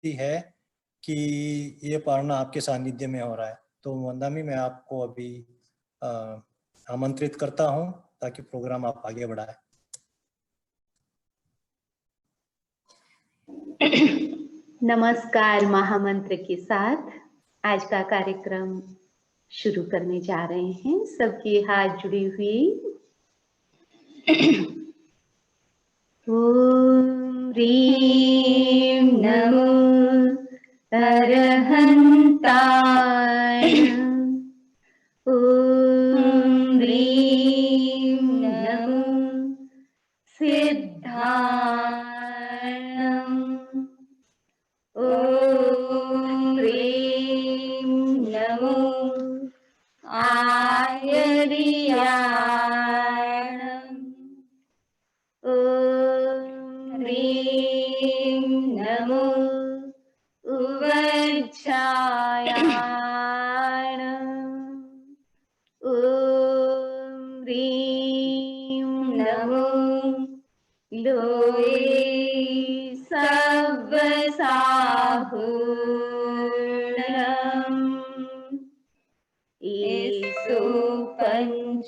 है कि ये पढ़ना आपके सानिध्य में हो रहा है। तो वंदामी, मैं आपको अभी आमंत्रित करता हूं ताकि प्रोग्राम आप आगे बढ़ाएं। नमस्कार। महामंत्र के साथ आज का कार्यक्रम शुरू करने जा रहे हैं। सबके हाथ जुड़ी हुई। ओम ह्रीं नमो अरहन्ताय। ओम ह्रीं नमो सिद्धाय। ओम ह्रीं नमो आयर्याय। ओम ह्रीं नमो उवज्झाय। ओम ह्रीं नमो लोये सव्वसाहुर्णम्। ईसो पंचनमकारो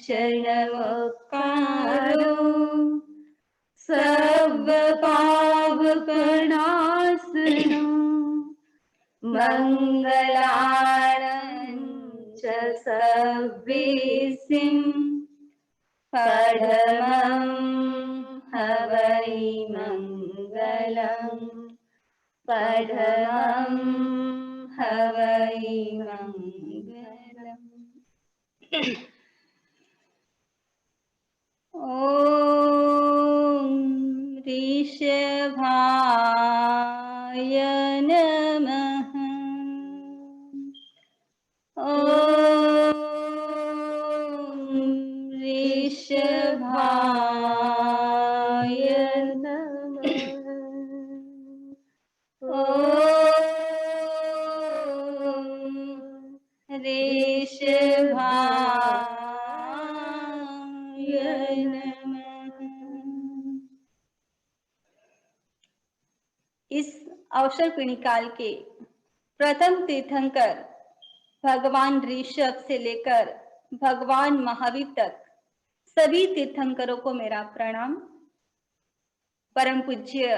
सर्वपावकनाशनो मंगलानं च सर्वेसिं परमं हवै मंगलम्। परमं हवै मंगलम्। ॐ ऋषभाय नमः। ॐ ऋषभाय नमः। ॐ ऋषभाय नमः। इस अवसर को निकाल के प्रथम तीर्थंकर भगवान ऋषभ से लेकर भगवान महावीर तक सभी तीर्थंकरों को मेरा प्रणाम। परम पूज्य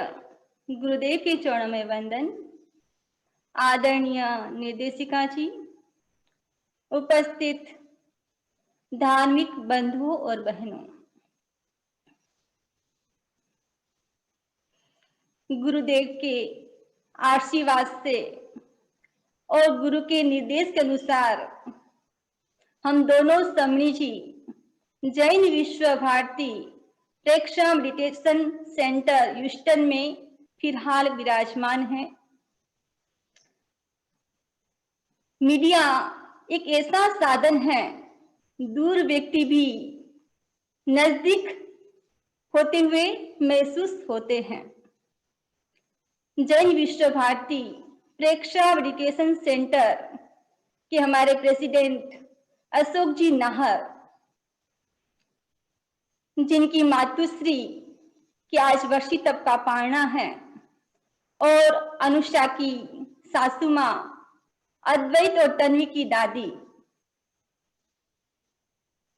गुरुदेव के चरणों में वंदन। आदरणीय निर्देशिका जी, उपस्थित धार्मिक बंधुओं और बहनों, गुरुदेव के आशीर्वाद से और गुरु के निर्देश के अनुसार हम दोनों समणी जी जैन विश्व भारती प्रेक्षण मेडिटेशन सेंटर ह्यूस्टन में फिलहाल विराजमान है। मीडिया एक ऐसा साधन है, दूर व्यक्ति भी नजदीक होते हुए महसूस होते हैं। जैन विश्व भारती प्रेक्षण मेडिटेशन सेंटर के हमारे प्रेसिडेंट अशोक जी नाहर, जिनकी मातुश्री की आज वर्षी तप का पारणा है, और अनुषा की सासू माँ, अद्वैत और तन्वी की दादी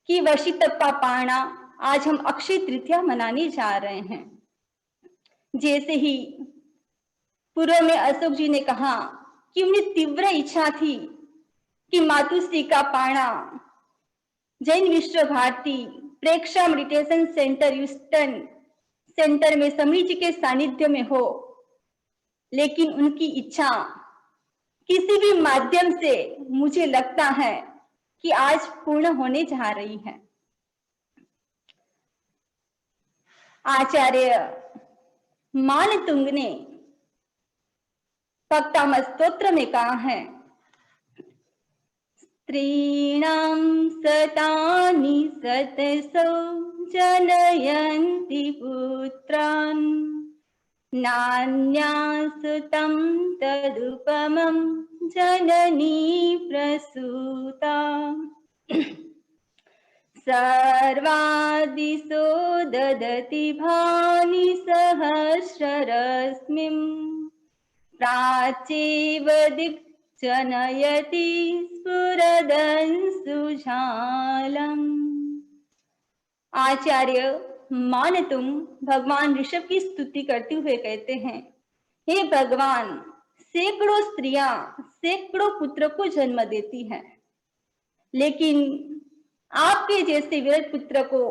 की वर्षी तप का पारणा आज हम अक्षय तृतीया मनाने जा रहे हैं। जैसे ही पूर्व में अशोक जी ने कहा कि उन्हें तीव्र इच्छा थी कि मातुश्री का पारणा जैन विश्व भारती प्रेक्षण मेडिटेशन सेंटर ह्यूस्टन सेंटर में समणी जी के सानिध्य में हो, लेकिन उनकी इच्छा किसी भी माध्यम से मुझे लगता है कि आज पूर्ण होने जा रही है। आचार्य मानतुंग ने भक्ताम स्तोत्र में कहा है, स्त्रीणां सतानि सतसो जनयन्ति पुत्रान् नान्यासुतं तदुपमं जननी प्रसूता। सर्वादिशो ददति भानि सहस्ररश्मिं प्राचेव दिक्जनयति स्फुरदंशुजालम्। आचार्य मानतुम भगवान ऋषभ की स्तुति करते हुए कहते हैं, हे भगवान, सैकड़ों स्त्रियां सैकड़ों पुत्र को जन्म देती हैं, लेकिन आपके जैसे विरल पुत्र को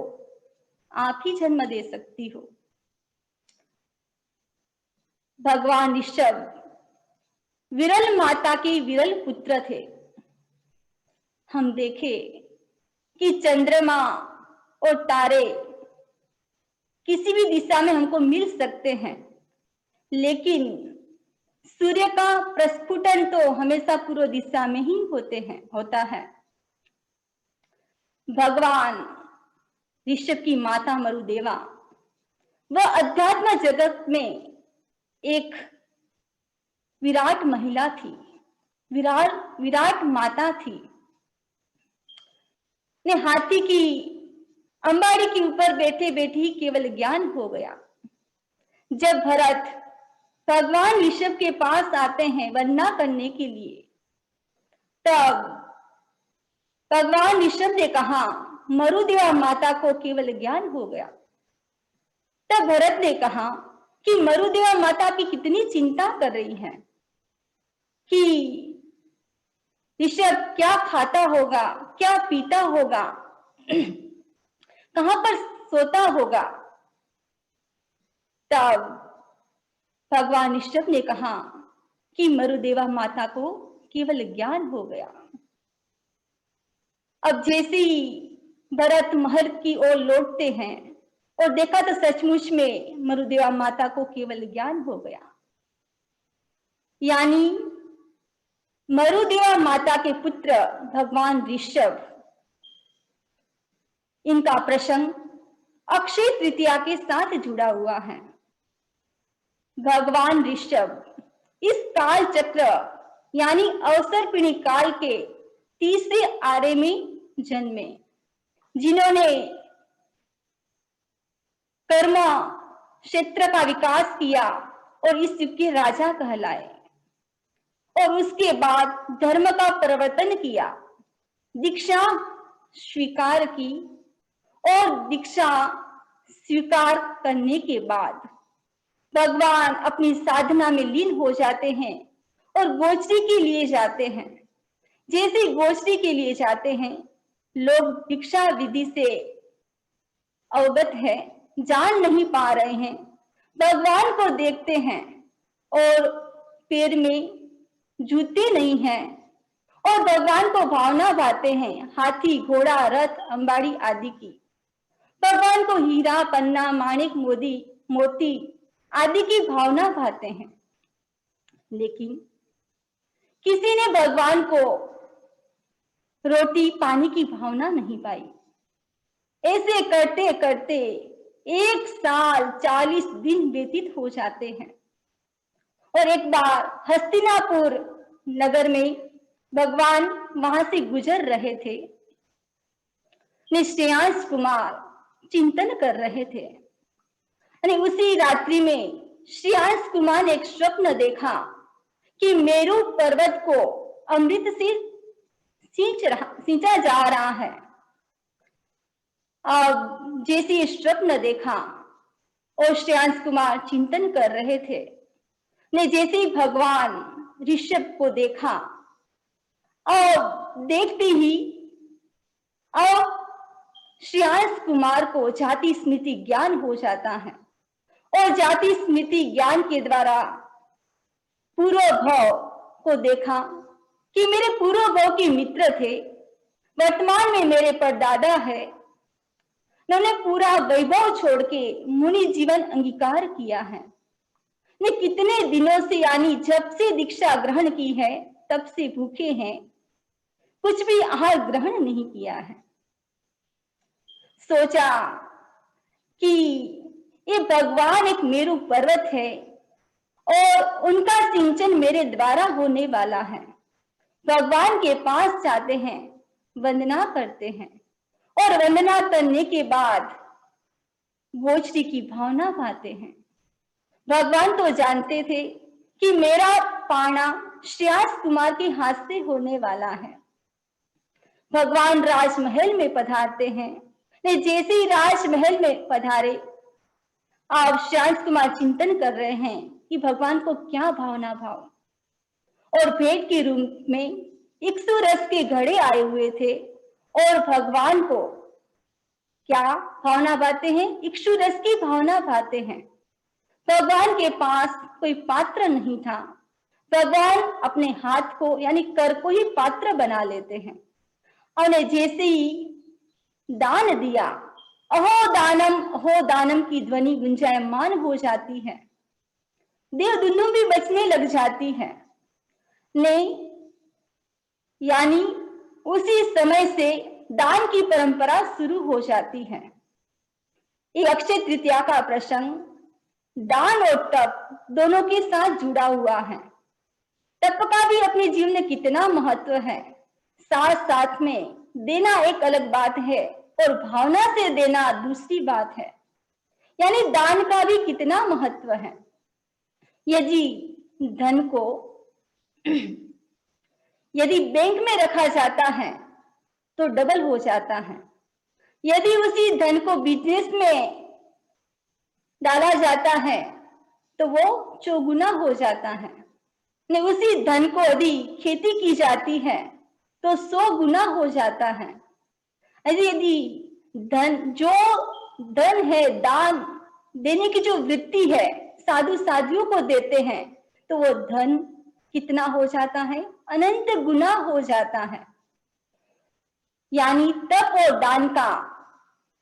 आप ही जन्म दे सकती हो। भगवान ऋषभ विरल माता के विरल पुत्र थे। हम देखे कि चंद्रमा और तारे किसी भी दिशा में हमको मिल सकते हैं, लेकिन सूर्य का प्रस्फुटन तो हमेशा पूर्व दिशा में ही होता है। भगवान ऋषभ की माता मरुदेवा वह अध्यात्म जगत में एक विराट महिला थी, विराट माता थी। ने हाथी की अंबाड़ी के ऊपर बैठे बैठे ही केवल ज्ञान हो गया। जब भरत भगवान ऋषभ के पास आते हैं वंदना करने के लिए, तब भगवान ऋषभ ने कहा मरुदेवा माता को केवल ज्ञान हो गया। तब भरत ने कहा कि मरुदेवा माता की कितनी चिंता कर रही है कि ऋषभ क्या खाता होगा, क्या पीता होगा, कहां पर सोता होगा। तब भगवान ऋषभ ने कहा कि मरुदेवा माता को केवल ज्ञान हो गया। अब जैसे ही भरत महल की ओर लौटते हैं और देखा तो सचमुच में मरुदेवा माता को केवल ज्ञान हो गया। यानी मरुदेवा माता के पुत्र भगवान ऋषभ, इनका प्रसंग अक्षय तृतीया के साथ जुड़ा हुआ है। भगवान ऋषभ इस काल चक्र यानी अवसर्पिणी काल के तीसरे आरे में जन्मे, जिन्होंने कर्म क्षेत्र का विकास किया और इस युग के राजा कहलाए, और उसके बाद धर्म का परिवर्तन किया, दीक्षा स्वीकार की, और दीक्षा स्वीकार करने के बाद भगवान अपनी साधना में लीन हो जाते हैं और गोचरी के लिए जाते हैं। जैसे गोचरी के लिए जाते हैं, लोग दीक्षा विधि से अवगत है, जान नहीं पा रहे हैं, भगवान को देखते हैं और पैर में जूते नहीं हैं और भगवान को भावना भाते हैं, हाथी, घोड़ा, रथ, अंबाड़ी आदि की। भगवान को हीरा, पन्ना, माणिक, मोती आदि की भावना भाते हैं, लेकिन किसी ने भगवान को रोटी पानी की भावना नहीं पाई। ऐसे करते करते 1 साल 40 दिन व्यतीत हो जाते हैं, और एक बार हस्तिनापुर नगर में भगवान वहां से गुजर रहे थे। श्रेयांश कुमार चिंतन कर रहे थे, उसी रात्रि में श्रेयांश कुमार ने एक स्वप्न देखा कि मेरू पर्वत को अमृत से सींचा जा रहा है। अब जैसे स्वप्न देखा और श्रेयांश कुमार चिंतन कर रहे थे, ने जैसे ही भगवान ऋषभ को देखा और देखते ही अब श्रेयांश कुमार को जाति स्मृति ज्ञान हो जाता है, और जाति स्मृति ज्ञान के द्वारा पूर्व भव को देखा कि मेरे पूर्व भव के मित्र थे, वर्तमान में मेरे परदादा है, उन्होंने पूरा वैभव छोड़ के मुनि जीवन अंगीकार किया है। ने कितने दिनों से यानी जब से दीक्षा ग्रहण की है तब से भूखे हैं, कुछ भी आहार ग्रहण नहीं किया है। सोचा कि ये भगवान एक मेरू पर्वत है और उनका सिंचन मेरे द्वारा होने वाला है। भगवान के पास जाते हैं, वंदना करते हैं, और वंदना करने के बाद गोचरी की भावना पाते हैं। भगवान तो जानते थे कि मेरा पाना श्रेयस कुमार के हाथ से होने वाला है। भगवान राजमहल में पधारते हैं। जैसे ही राजमहल में पधारे, आप श्रेयस कुमार चिंतन कर रहे हैं कि भगवान को क्या भावना भाव, और भेंट के रूम में इक्षु रस के घड़े आए हुए थे और भगवान को क्या भावना भाते हैं? इक्षु रस की भावना भाते हैं। भगवान के पास कोई पात्र नहीं था। भगवान अपने हाथ को यानी कर को ही पात्र बना लेते हैं। और जैसे ही दान दिया, अहो दानम की ध्वनि गुंजायमान हो जाती है। देव दुनू भी बचने लग जाती है। नहीं, यानी उसी समय से दान की परंपरा शुरू हो जाती है। ये अक्षय तृतीया का प्रसंग दान और तप दोनों के साथ जुड़ा हुआ है। तप का भी अपने जीवन में कितना महत्व है, साथ साथ में देना एक अलग बात है और भावना से देना दूसरी बात है। यानी दान का भी कितना महत्व है। यदि धन को यदि बैंक में रखा जाता है तो डबल हो जाता है। यदि उसी धन को बिजनेस में डाला जाता है तो वो चौगुना हो जाता है। उसी धन को यदि खेती की जाती है तो 100 गुना हो जाता है। यदि जो धन है, दान देने की जो वृत्ति है, साधु साधुओं को देते हैं तो वो धन कितना हो जाता है? अनंत गुना हो जाता है। यानी तप और दान का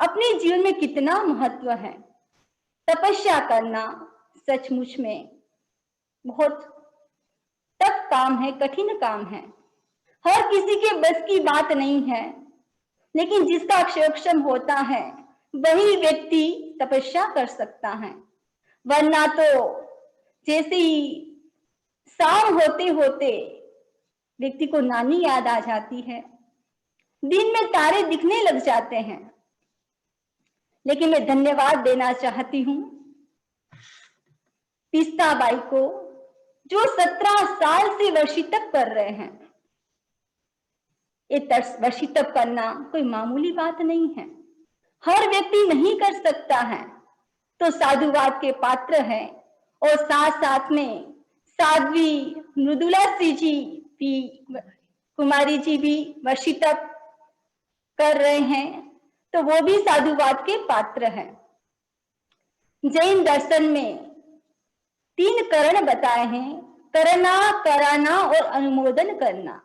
अपने जीवन में कितना महत्व है। तपस्या करना सचमुच में बहुत टफ काम है, कठिन काम है। हर किसी के बस की बात नहीं है, लेकिन जिसका सक्षम होता है वही व्यक्ति तपस्या कर सकता है। वरना तो जैसे ही शाम होते होते व्यक्ति को नानी याद आ जाती है, दिन में तारे दिखने लग जाते हैं। लेकिन मैं धन्यवाद देना चाहती हूँ पिस्ता बाई को, जो 17 साल से वर्षी तप कर रहे हैं। ये वर्षी तप करना कोई मामूली बात नहीं है, हर व्यक्ति नहीं कर सकता है। तो साधुवाद के पात्र है। और साथ साथ में साध्वी मृदुला सिंह जी भी, कुमारी जी भी वर्षी तप कर रहे हैं, तो वो भी साधुवाद के पात्र हैं। जैन दर्शन में 3 करण बताए हैं, करना, कराना और अनुमोदन करना।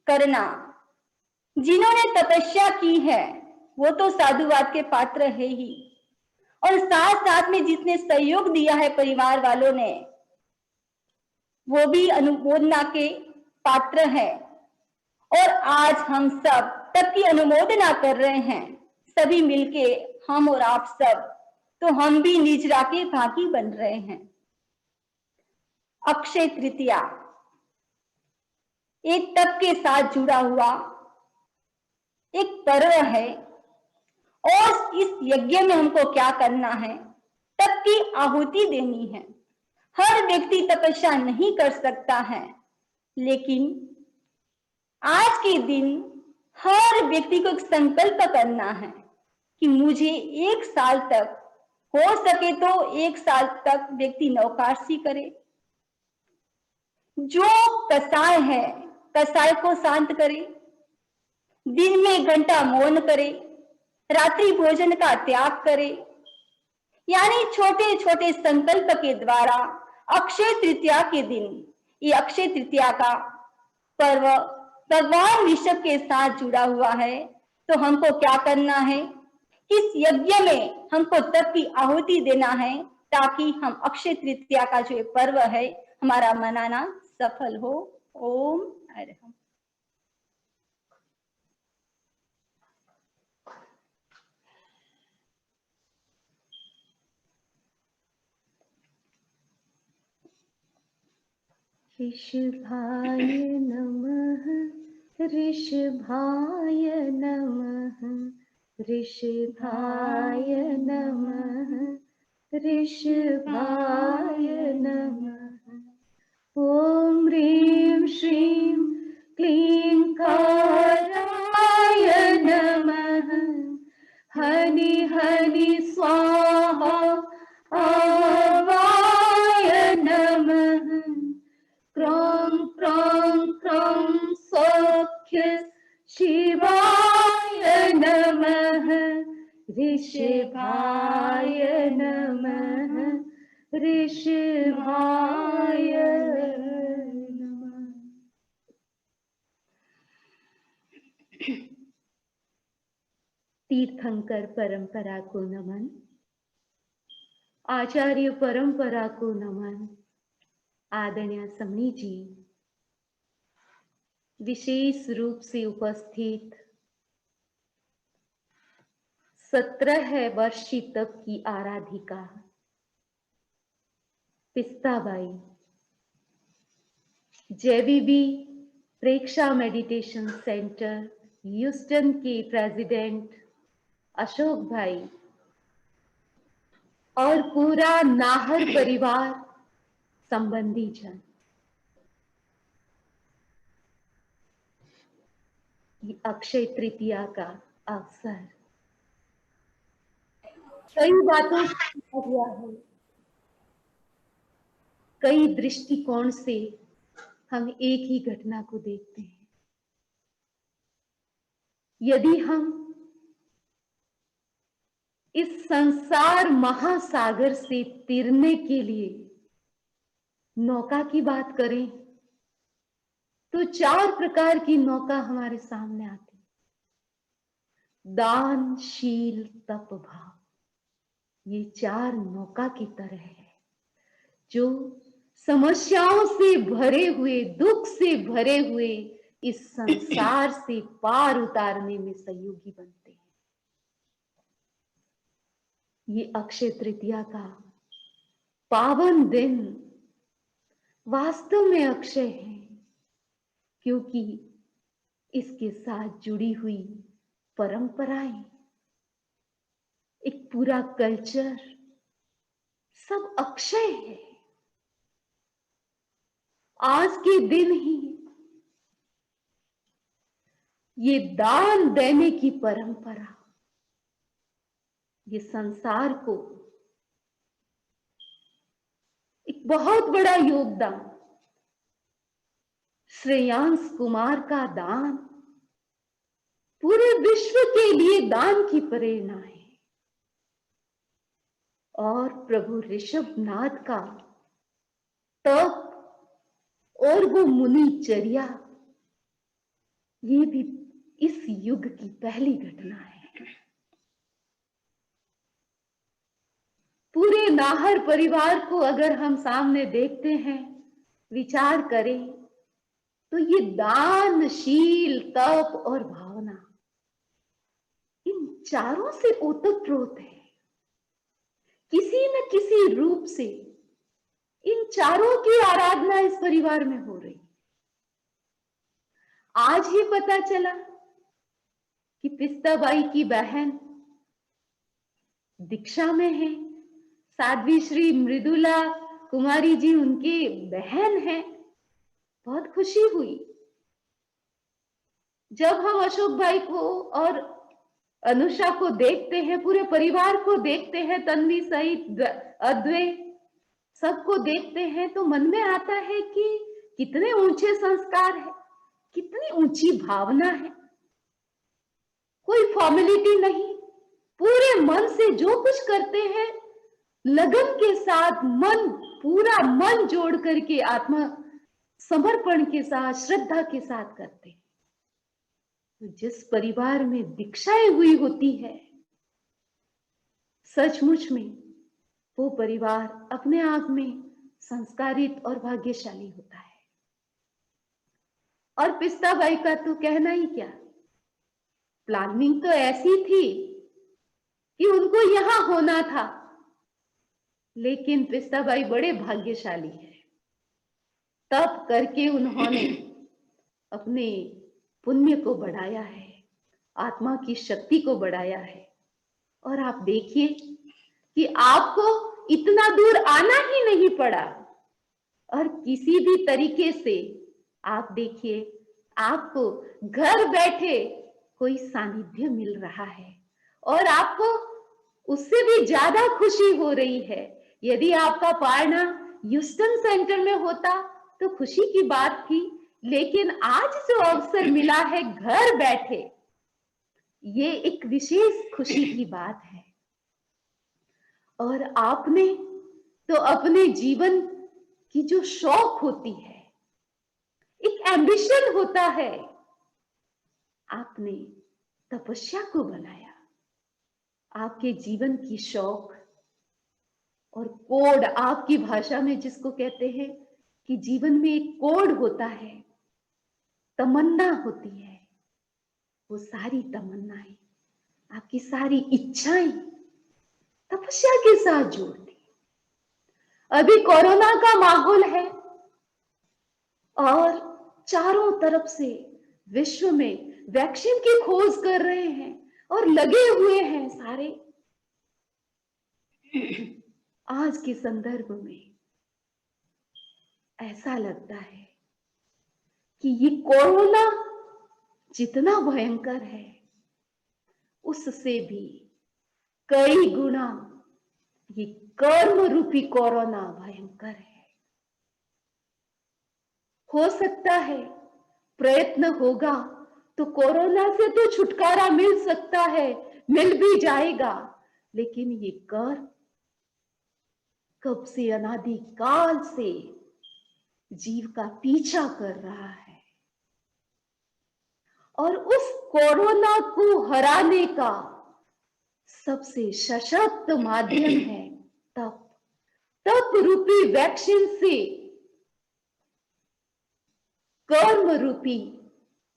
करना, जिन्होंने तपस्या की है वो तो साधुवाद के पात्र है ही, और साथ साथ में जिसने सहयोग दिया है परिवार वालों ने, वो भी अनुमोदना के पात्र है। और आज हम सब तप की अनुमोदना कर रहे हैं, सभी मिलके, हम और आप सब, तो हम भी निजरा के भागी बन रहे हैं। अक्षय तृतीया एक तप के साथ जुड़ा हुआ एक पर्व है। और इस यज्ञ में हमको क्या करना है? तप की आहुति देनी है। हर व्यक्ति तपस्या नहीं कर सकता है, लेकिन आज के दिन हर व्यक्ति को एक संकल्प करना है कि मुझे 1 साल तक, हो सके तो 1 साल तक व्यक्ति नौकाशी करे। जो कसाय है, कसाय को शांत करे, दिन में 1 घंटा मौन करे, रात्रि भोजन का त्याग करे। यानी छोटे छोटे संकल्प के द्वारा अक्षय तृतीया के दिन, ये अक्षय तृतीया का पर्व भगवान विष्णु के साथ जुड़ा हुआ है। तो हमको क्या करना है? इस यज्ञ में हमको तप की आहुति देना है, ताकि हम अक्षय तृतीया का जो पर्व है हमारा मनाना सफल हो। ओम अरहम। ऋषभाय नमः, ऋषभाय नमः, ऋषभाय नमः, ऋषभाय नमः। नमः ऋषभाय नमः। तीर्थंकर परंपरा को नमन, आचार्य परंपरा को नमन। आदरणीय समणी जी, विशेष रूप से उपस्थित 17 वर्षीय तप की आराधिका पिस्ताबाई, जेवीबी प्रेक्षा मेडिटेशन सेंटर ह्यूस्टन के प्रेसिडेंट अशोक भाई और पूरा नाहर परिवार संबंधी जन, ये अक्षय तृतीया का अवसर कई बातों से हुआ है, कई दृष्टिकोण से हम एक ही घटना को देखते हैं। यदि हम इस संसार महासागर से तिरने के लिए नौका की बात करें तो 4 प्रकार की नौका हमारे सामने आती है। दान, शील, तप, भाव, ये 4 नौका की तरह है जो समस्याओं से भरे हुए, दुख से भरे हुए इस संसार से पार उतारने में सहयोगी बनते हैं। ये अक्षय तृतीया का पावन दिन वास्तव में अक्षय है, क्योंकि इसके साथ जुड़ी हुई परंपराएं, एक पूरा कल्चर, सब अक्षय है। आज के दिन ही ये दान देने की परंपरा, ये संसार को एक बहुत बड़ा योगदान, श्रेयांश कुमार का दान पूरे विश्व के लिए दान की प्रेरणा है। और प्रभु ऋषभनाथ का तप और वो मुनिचर्या, ये भी इस युग की पहली घटना है। पूरे नाहर परिवार को अगर हम सामने देखते हैं, विचार करें, तो ये दान, शील, तप और भावना, इन चारों से ओतप्रोत है। किसी न किसी रूप से इन चारों की आराधना इस परिवार में हो रही। आज ही पता चला कि पिस्ताबाई की बहन दीक्षा में है, साध्वी श्री मृदुला कुमारी जी उनकी बहन है। बहुत खुशी हुई जब हम अशोक भाई को और अनुषा को देखते हैं, पूरे परिवार को देखते हैं, तन्वी सहित अद्वैत सबको देखते हैं, तो मन में आता है कि कितने ऊंचे संस्कार है, कितनी ऊंची भावना है। कोई फॉर्मेलिटी नहीं, पूरे मन से जो कुछ करते हैं लगन के साथ, मन पूरा मन जोड़ करके, आत्मा समर्पण के साथ, श्रद्धा के साथ करते हैं। तो जिस परिवार में दीक्षाएं हुई होती है, सचमुच में वो परिवार अपने आप में संस्कारित और भाग्यशाली होता है। और पिस्ताबाई का तो कहना ही क्या, प्लानिंग तो ऐसी थी कि उनको यहां होना था, लेकिन पिस्ताबाई बड़े भाग्यशाली है। तप करके उन्होंने अपने पुण्य को बढ़ाया है, आत्मा की शक्ति को बढ़ाया है। और आप देखिए कि आपको इतना दूर आना ही नहीं पड़ा, और किसी भी तरीके से आप देखिए, आपको घर बैठे कोई सानिध्य मिल रहा है, और आपको उससे भी ज्यादा खुशी हो रही है। यदि आपका पारना ह्यूस्टन सेंटर में होता तो खुशी की बात थी, लेकिन आज जो अवसर मिला है घर बैठे, ये एक विशेष खुशी की बात है। और आपने तो अपने जीवन की जो शौक होती है, एक एम्बिशन होता है, आपने तपस्या को बनाया। आपके जीवन की शौक और कोड, आपकी भाषा में जिसको कहते हैं कि जीवन में एक कोड होता है, तमन्ना होती है, वो सारी तमन्नाएं, आपकी सारी इच्छाएं तपस्या के साथ जोड़ दी। अभी कोरोना का माहौल है और चारों तरफ से विश्व में वैक्सीन की खोज कर रहे हैं और लगे हुए हैं सारे। आज के संदर्भ में ऐसा लगता है कि ये कोरोना जितना भयंकर है, उससे भी कई गुना ये कर्म रूपी कोरोना भयंकर है। हो सकता है प्रयत्न होगा तो कोरोना से तो छुटकारा मिल सकता है, मिल भी जाएगा, लेकिन ये कर्म कब से, अनादि काल से जीव का पीछा कर रहा है और उस कोरोना को हराने का सबसे सशक्त माध्यम है तप। तप रूपी वैक्सीन से कर्म रूपी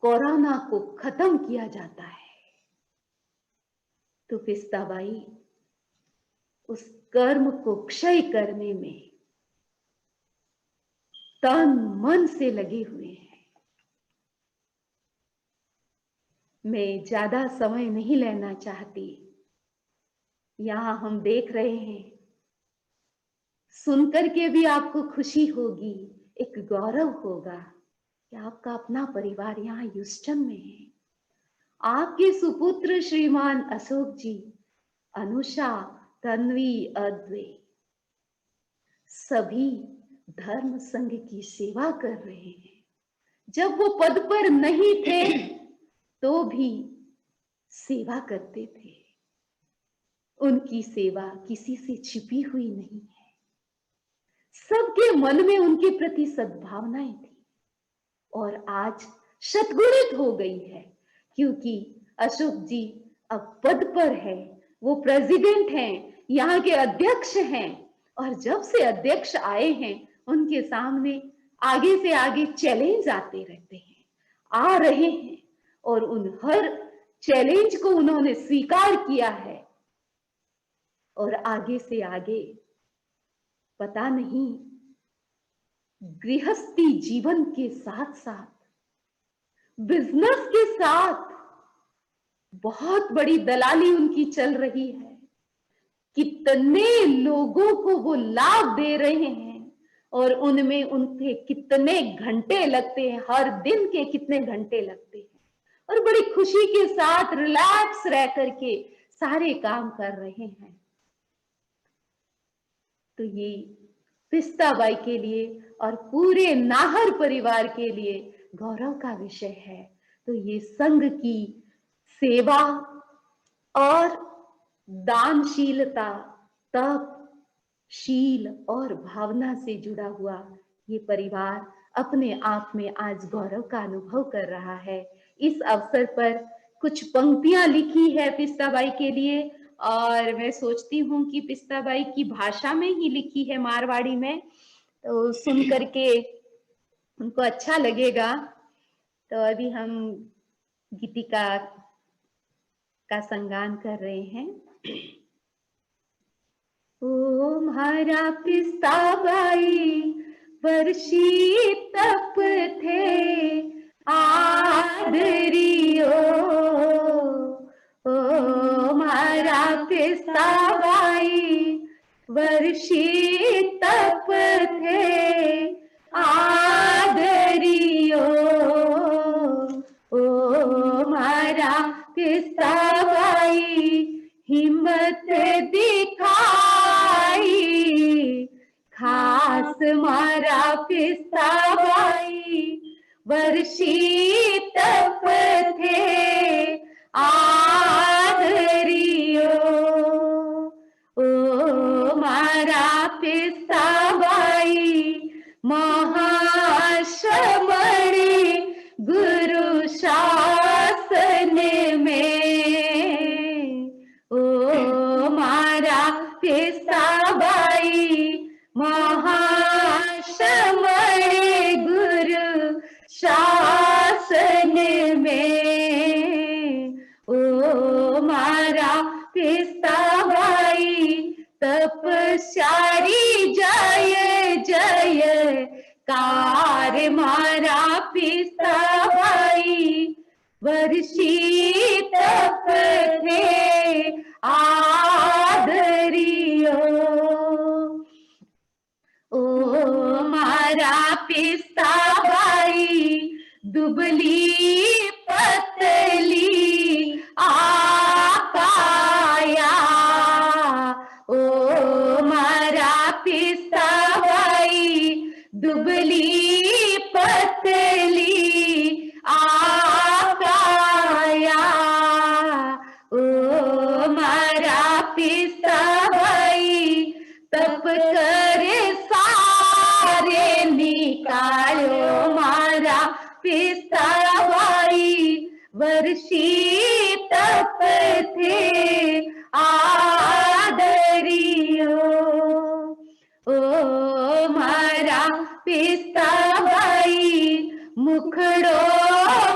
कोरोना को खत्म किया जाता है। तो पिस्ताबाई उस कर्म को क्षय करने में तन मन से लगे हुए हैं। मैं ज्यादा समय नहीं लेना चाहती। यहां हम देख रहे हैं, सुनकर के भी आपको खुशी होगी, एक गौरव होगा कि आपका अपना परिवार यहाँ ह्यूस्टन में है। आपके सुपुत्र श्रीमान अशोक जी, अनुषा, तन्वी, अद्वै सभी धर्म संघ की सेवा कर रहे हैं। जब वो पद पर नहीं थे तो भी सेवा करते थे। उनकी सेवा किसी से छिपी हुई नहीं है। सबके मन में उनके प्रति सद्भावनाएं थी और आज शतगुणित हो गई है, क्योंकि अशोक जी अब पद पर है, वो प्रेसिडेंट हैं, यहाँ के अध्यक्ष हैं और जब से अध्यक्ष आए हैं उनके सामने आगे से आगे चैलेंज आते रहते हैं, आ रहे हैं और उन हर चैलेंज को उन्होंने स्वीकार किया है और आगे से आगे पता नहीं गृहस्थी जीवन के साथ साथ बिजनेस के साथ बहुत बड़ी दलाली उनकी चल रही है। कितने लोगों को वो लाभ दे रहे हैं और उनमें उनके कितने घंटे लगते हैं, हर दिन के कितने घंटे लगते हैं और बड़ी खुशी के साथ रिलैक्स रह करके सारे काम कर रहे हैं। तो ये पिस्ताबाई के लिए और पूरे नाहर परिवार के लिए गौरव का विषय है। तो ये संघ की सेवा और दानशीलता, तप, शील और भावना से जुड़ा हुआ ये परिवार अपने आप में आज गौरव का अनुभव कर रहा है। इस अवसर पर कुछ पंक्तियां लिखी है पिस्ताबाई के लिए और मैं सोचती हूँ कि पिस्ताबाई की भाषा में ही लिखी है, मारवाड़ी में, तो सुन करके उनको अच्छा लगेगा। तो अभी हम गीतिका का संगान कर रहे हैं। ओ म्हारा पिस्ताबाई वर्षी तप थे आदरियो, ओ म्हारा पिस्ताबाई वर्षी तप थे आदरियो, ओ म्हारा पिस्ताबाई हिम्मत दिखाई, खास मारा पिस्ताबाई वर्षी तप थे आदरियो, ओ महाश्रमणी गुरु शासन में। ओ मारा पेस्ताबाई महाश्रमणी गुरु शासन में। ओ मारा पेस्ताबाई तपस्यारी जय जय कार मारा पेस्ताबाई वर्षी तप थे आदरियो। ओ मारा पेस्ताबाई दुबली पतली आकाया। ओ मारा पेस्ताबाई दुबली पतली आकाया। ओ मारा पेस्ताबाई तप करे सारे निकालो मारा पेस्ताबाई वर्षी तप थे आदरियो। ओ मारा पेस्ताबाई मुखड़ो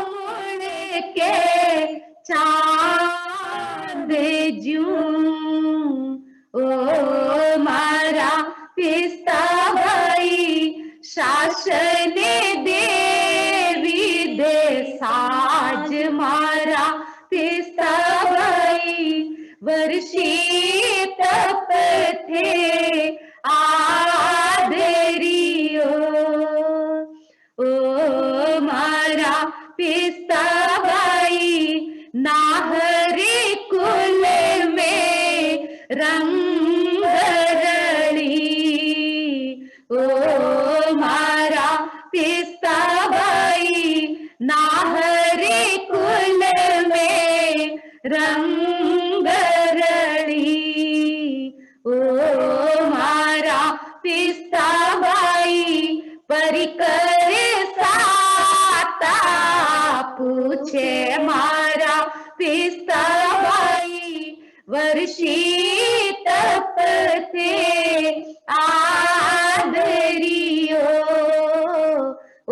मुड़ के चांद जूं। ओ मारा पेस्ताबाई शासन देवी दे साज मारा पेस्ताबाई वर्षी तप थे आदरियो। ओ मारा पेस्ताबाई नाहरे कुल में रंग रली। ओ मारा पेस्ताबाई नाहरे कुल में रंग रली। ओ मारा पेस्ताबाई परिकर साता पूछे मारा पेस्ताबाई वर्षी तप थे आदरियो। ओ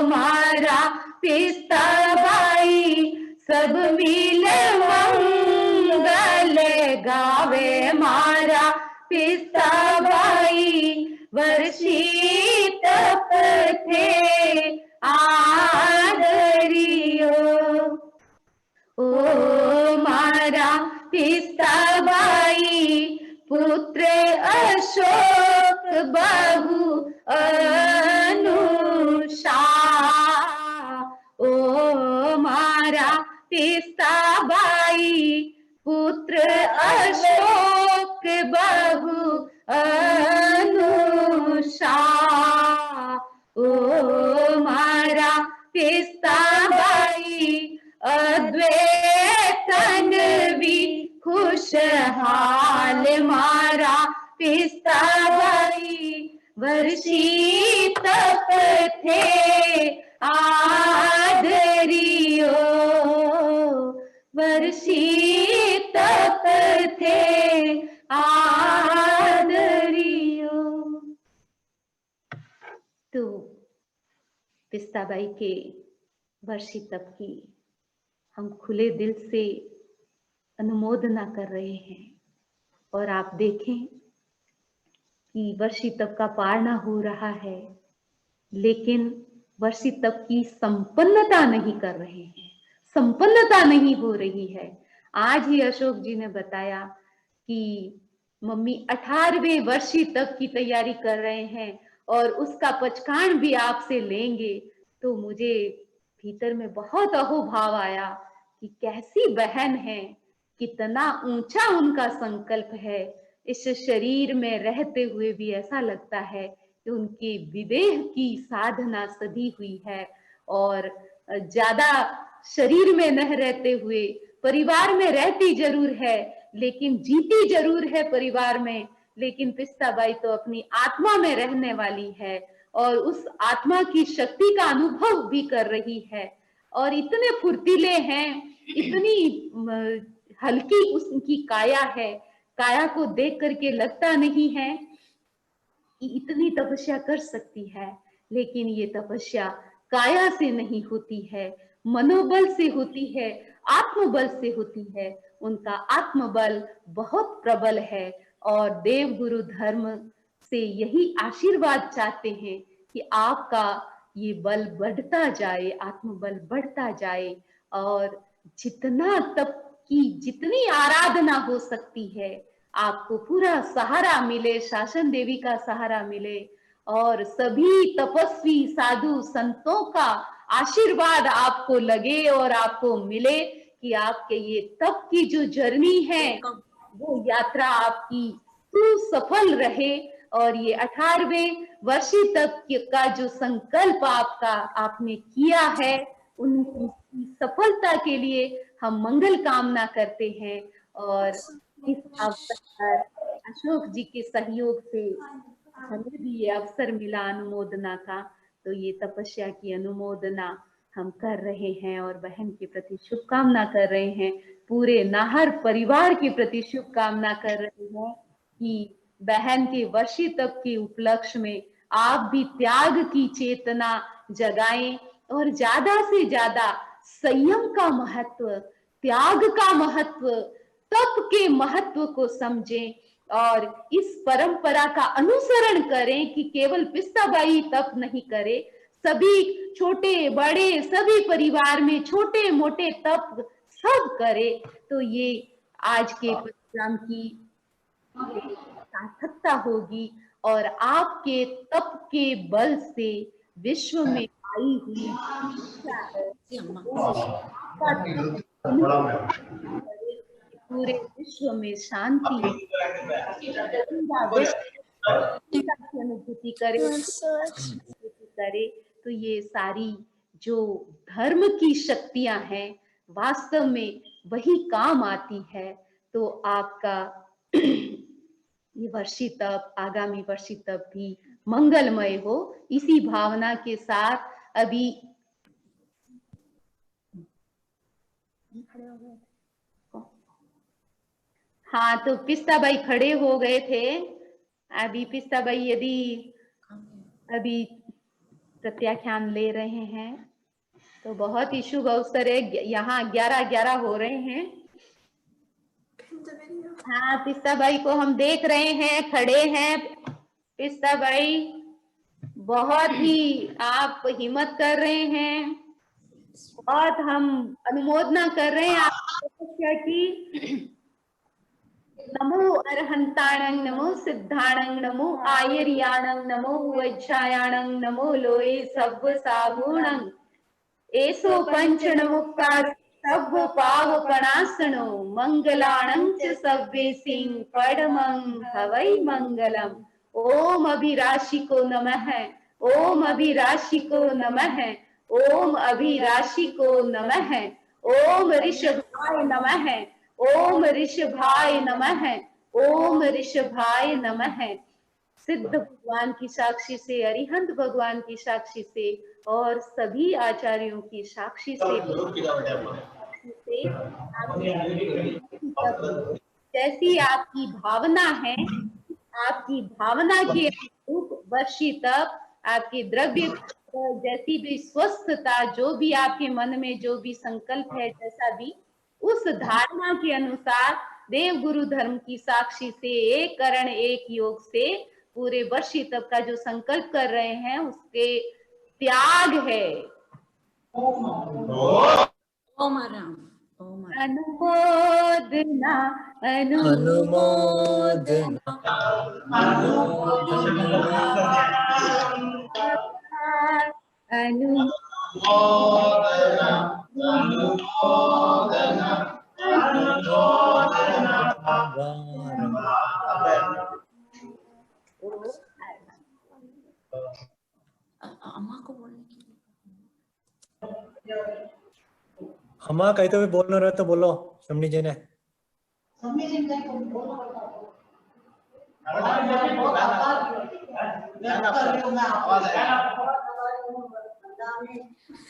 मारा पेस्ताबाई सब मिल मंगल गावे मारा पेस्ताबाई वर्षी तप थे आदरियो। ओ मारा पेस्ताबाई पुत्र अशोक बहु अनुषा। ओ मारा पेस्ताबाई पुत्र अशोक बहु अनुषा। ओ मारा पेस्ताबाई अद्वैतन भी खुशहाल मारा पेस्ताबाई वर्षी तप थे आदरियो। वर्षी तप थे आदरियो। तो पेस्ताबाई के वर्षी तप की हम खुले दिल से अनुमोदना कर रहे हैं। और आप देखें कि वर्षी तप का पारणा हो रहा है, लेकिन वर्षी तप की संपन्नता नहीं कर रहे हैं, संपन्नता नहीं हो रही है। आज ही अशोक जी ने बताया कि मम्मी 18वें वर्षी तप की तैयारी कर रहे हैं और उसका पचकाण भी आपसे लेंगे। तो मुझे भीतर में बहुत अहोभाव आया कि कैसी बहन है, कितना ऊंचा उनका संकल्प है। इस शरीर में रहते हुए भी ऐसा लगता है कि उनकी विदेह की साधना सधी हुई है और ज्यादा शरीर में न रहते हुए परिवार में रहती जरूर है, लेकिन जीती जरूर है परिवार में। लेकिन पेस्ताबाई तो अपनी आत्मा में रहने वाली है और उस आत्मा की शक्ति का अनुभव भी कर रही है और इतने फुर्तीले हैं, इतनी हल्की उसकी काया है, काया को देख करके लगता नहीं है कि इतनी तपस्या कर सकती है, लेकिन ये तपस्या काया से नहीं होती है, मनोबल से होती है, आत्मबल से होती है। उनका आत्मबल बहुत प्रबल है और देव गुरु धर्म से यही आशीर्वाद चाहते हैं कि आपका ये बल बढ़ता जाए, आत्मबल बढ़ता जाए और जितना तप की जितनी आराधना हो सकती है आपको पूरा सहारा मिले, शासन देवी का सहारा मिले और सभी तपस्वी साधु संतों का आशीर्वाद आपको लगे और आपको मिले कि आपके ये तप की जो जर्नी है वो यात्रा आपकी सुसफल रहे और ये 18वें वर्षीय तप का जो संकल्प आपने किया है उनकी सफलता के लिए हम मंगल कामना करते हैं। और इस अवसर पर अशोक जी के सहयोग से हमें भी ये अवसर मिला अनुमोदना का, तो ये तपस्या की अनुमोदना हम कर रहे हैं और बहन के प्रति शुभकामना कर रहे हैं, पूरे नाहर परिवार के प्रति शुभकामना कर रहे हैं कि बहन के वर्षीय तप के उपलक्ष्य में आप भी त्याग की चेतना जगाएं और ज्यादा से ज्यादा संयम का महत्व, त्याग का महत्व, तप के महत्व को समझें और इस परंपरा का अनुसरण करें कि केवल पिस्ताबाई तप नहीं करे, सभी छोटे बड़े सभी परिवार में छोटे मोटे तप सब करे। तो ये आज के प्रोग्राम की सार्थकता होगी और आपके तप के बल से विश्व में आई हुई पूरे विश्व में शांति की अनुभूति करे। तो ये सारी जो धर्म की शक्तियां हैं वास्तव में वही काम आती है। तो आपका ये वर्षीय तप, आगामी वर्षीय तप भी मंगलमय हो, इसी भावना के साथ अभी हाँ, तो पिस्ताबाई खड़े हो गए थे। अभी पिस्ताबाई यदि अभी प्रत्याख्यान ले रहे हैं तो बहुत ही शुभ अवसर है। यहाँ 11-11 हो रहे हैं। हाँ, पिस्ताबाई को हम देख रहे हैं, खड़े हैं। पिस्ताबाई बहुत ही आप हिम्मत कर रहे हैं, बहुत हम अनुमोदना कर रहे हैं आपकी की। नमो अरहंताणं, नमो सिद्धाणं, नमो आयर्याणं, नमो वज्रायाणं, नमो लोये सब्ब सागुणं, एसो पंचन मुक्ता सब्ब पावपणासनो, मंगलाणं च सव्वेसिं परमं हवै मंगलम्। ओम अभिराशिको नमः, ओम अभिराशिको नमः, ओम अभिराशिको नमः, ओम ऋषभाय नमः, ओम ऋषभाय नमः, ओम ऋषभाय नमः। सिद्ध भगवान की साक्षी से, अरिहंत भगवान की साक्षी से और सभी आचार्यों की साक्षी से जैसी आपकी भावना है, आपकी भावना के अनुरूप वर्षीय तप, आपके द्रव्य जैसी भी स्वस्थता, जो भी आपके मन में जो भी संकल्प है, जैसा भी उस धारणा के अनुसार देव गुरु धर्म की साक्षी से एक करण एक योग से पूरे वर्षीय तप का जो संकल्प कर रहे हैं उसके त्याग है। अनुमोदना अनुमोदना अम्मा कहीं तो भी बोलना रहे तो बोलो। शमनी जी ने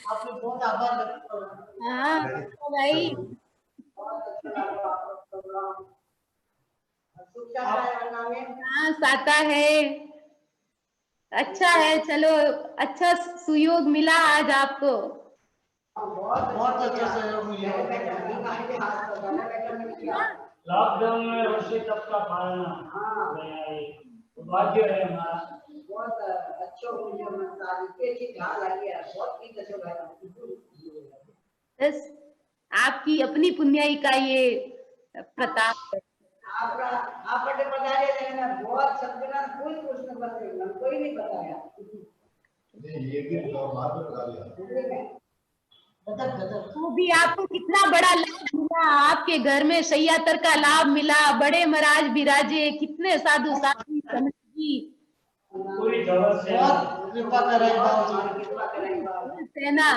आपने बहुत आभार व्यक्त करा। हाँ भाई, हाँ साता है, अच्छा है। चलो, अच्छा सुयोग मिला आज आपको। बहुत अच्छा सहयोग मिला। लॉकडाउन में वर्षे तक का पालना भाग्य है हमारा। बहुत अच्छा हो गया, मतलब के ध्यान लग गया, बहुत की अच्छा लगा। बस आपकी अपनी पुण्याई का ये प्रताप है। आपने बताया लेकिन बहुत सदगुणा कोई कुछ नहीं बताया, कोई नहीं बताया। नहीं, ये भी मार्ग बता दिया। वो भी आपको कितना बड़ा लाभ मिला, आपके घर में सैयातर का लाभ मिला, बड़े महाराज विराजे, कितने साधु साधु संत जी पूरी जगत से बहुत कृपा करें बाबू, कृपा करें बाबू। सेना।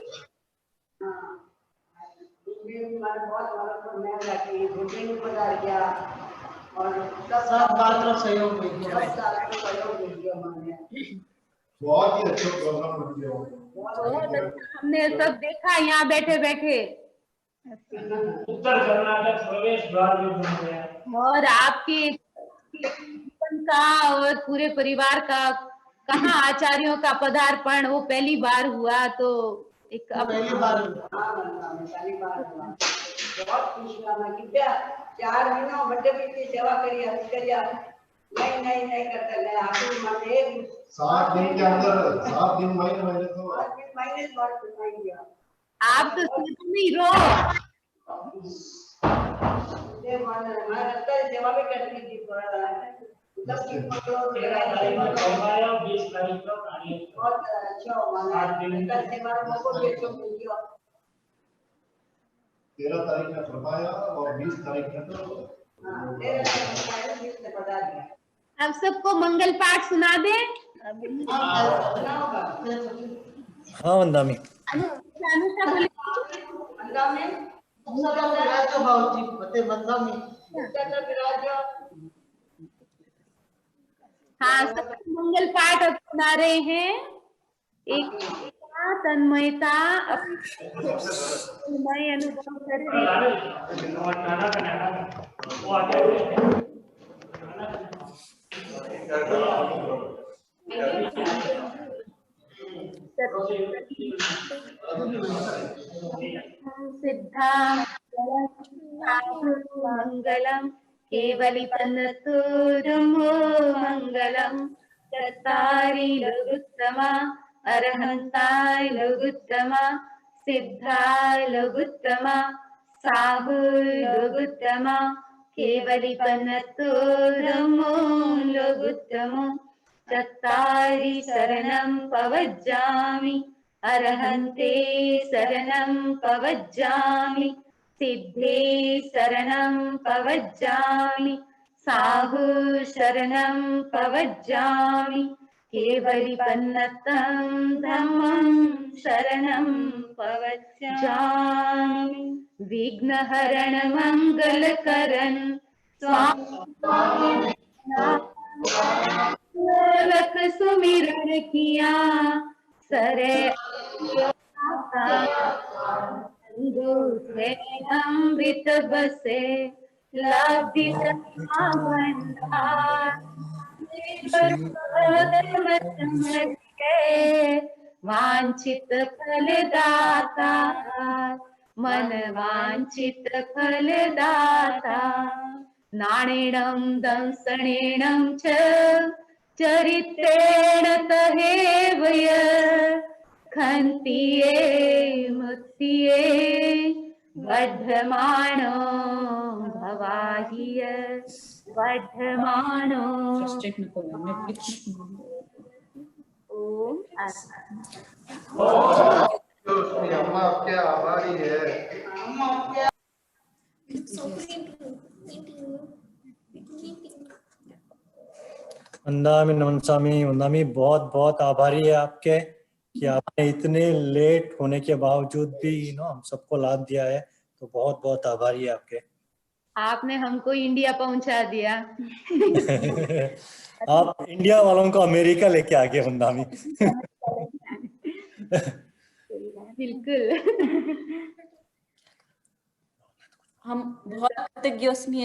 सब बात का सहयोग मिल गया, बहुत ही अच्छा प्रोग्राम बन गया। बहुत अच्छा, हमने सब देखा यहाँ बैठे बैठे। उत्तर कर्नाटक प्रवेश द्वार भी बन गया। और आपके जीवन का और पूरे परिवार का कहाँ आचार्यों का पदार्पण वो पहली बार हुआ, तो एक पहली बार हुआ। बहुत खुश हुआ मैं कि 4 महीना बड़े की सेवा करिए, नहीं करते मैं आपको माने 7 दिन के अंदर 7 दिन महीने तो 7 दिन महीने बाद गया। आप तो नहीं रो। मैं रस्ते सेवा भी करती थी, 13 तारीख को फरमाया, 20 तारीख को कार्य। बहुत अच्छा माना सेवा को भी अच्छा मिल गया। 13 तारीख में फरमाया और 20 तारीख में तो अब सबको मंगल पाठ सुना दे। हाँ वंदामी। अनुषा बोले हाँ, सब मंगल पाठ अब सुना रहे हैं। एक तन्मयता मैं अनुभव कर रही सिद्धा मंगलम केवलितनतुरुमो मंगलम चत्तारि लघुत्तमा अरहन्ताय लघुत्तमा सिद्धाय लघुत्तमा साहुर लघुत्तमा केवलितनतुरुमो लघुत्तमो चत्तारि शरणं पवज्जामि अरहन्ते शरणं पवज्जामि सिद्धे शरणं पवज्जामि साहु शरणं पवज्जामि केवलिपन्नतं धम्मं शरणं पवज्जामि विघ्नहरण मंगलकरण स्वामी लख सुमिरन किया सरे अमृत बसे लब्धित वांछित फलदाता मन वांछित फलदाता नाणेनं दंसनेनं च चरित्रेण तहेवय खन्तिये मुक्तिये वर्धमानो भवाहिय वर्धमानो ओम अम्मा आपके आभारी है। वंदामी नमनसामी। वंदामी बहुत बहुत आभारी है आपके कि आपने इतने लेट होने के बावजूद भी हम सबको लाभ दिया है, तो बहुत बहुत आभारी है आपके। आपने हमको इंडिया पहुंचा दिया। आप इंडिया वालों को अमेरिका लेके आ गए वंदामी। बिल्कुल। हम बहुत कृतज्ञ अस्मि